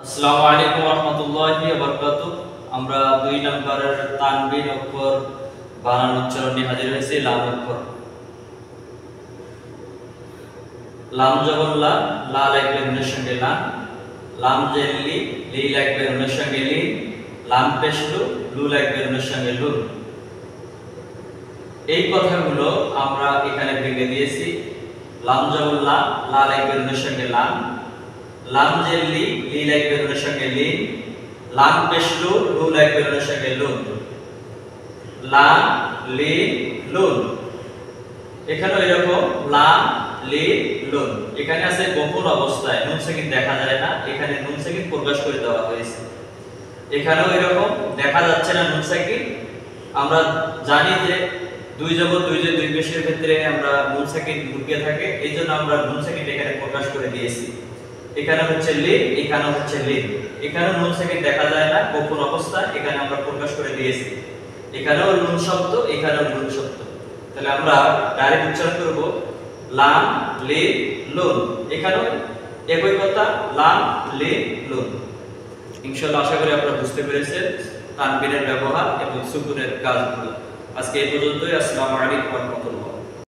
আসসালামু আলাইকুম ওয়া রাহমাতুল্লাহি ওয়া বারাকাতুহু। আমরা 2 নম্বরের তানবিন অক্ষর বানান উচ্চারণ নিয়ে হাজির হয়েছি। লাম অক্ষর। লাম জবর লা, লা লাগবে নুনের সঙ্গে লা। লাম জের লি, লি লাগবে নুনের সঙ্গে লি। লাম পেশ লু, লু লাগবে নুনের সঙ্গে লু। এই কথাগুলো আমরা এখানে ভেঙে দিয়েছি। লাম জবর লা, লা লাগবে নুনের সঙ্গে লাম। লাম জের লি, লি লাগবে নুনের সঙ্গে লি। লাম পেশ লু, লু লাগবে নুনের সঙ্গে লু। লা, লি, লুন। এখানেও এরকম লা, লি, লুন। এখানে আছে গোপন অবস্থায়, নুন সাকিন দেখা যায় না, এখানে নুন সাকিন প্রকাশ করে দেওয়া হয়েছে। এখানেও এরকম দেখা যাচ্ছে না নুন সাকিন। আমরা জানি যে দুই জবর দুই যে দুই পেশের ক্ষেত্রে আমরা নুন সাকিন ঢুকিয়ে থাকে, এইজন্য আমরা নুন সাকিন এখানে প্রকাশ করে দিয়েছি। এখানে হচ্ছে লি, এখানে হচ্ছে লি। এখানে নুন সাকিন দেখা যায় না, গোপন অবস্থায়, এখানে আমরা প্রকাশ করে দিয়েছি। এখানেও নুন শব্দ, এখানেও নুন শব্দ। তাহলে আমরা ডাইরেক্ট উচ্চারণ করব লাম, লি, লুন। এখানেও একই কথা, লাম, লি, লুন। ইনশাআল্লাহ আশা করি আপনারা বুঝতে পেরেছেন তানবিনের ব্যবহার এবং সুকুনের কাজগুলো। আজকে এই পর্যন্তই। আসসালামু আলাইকুম ওয়া রাহমাতুল্লাহ।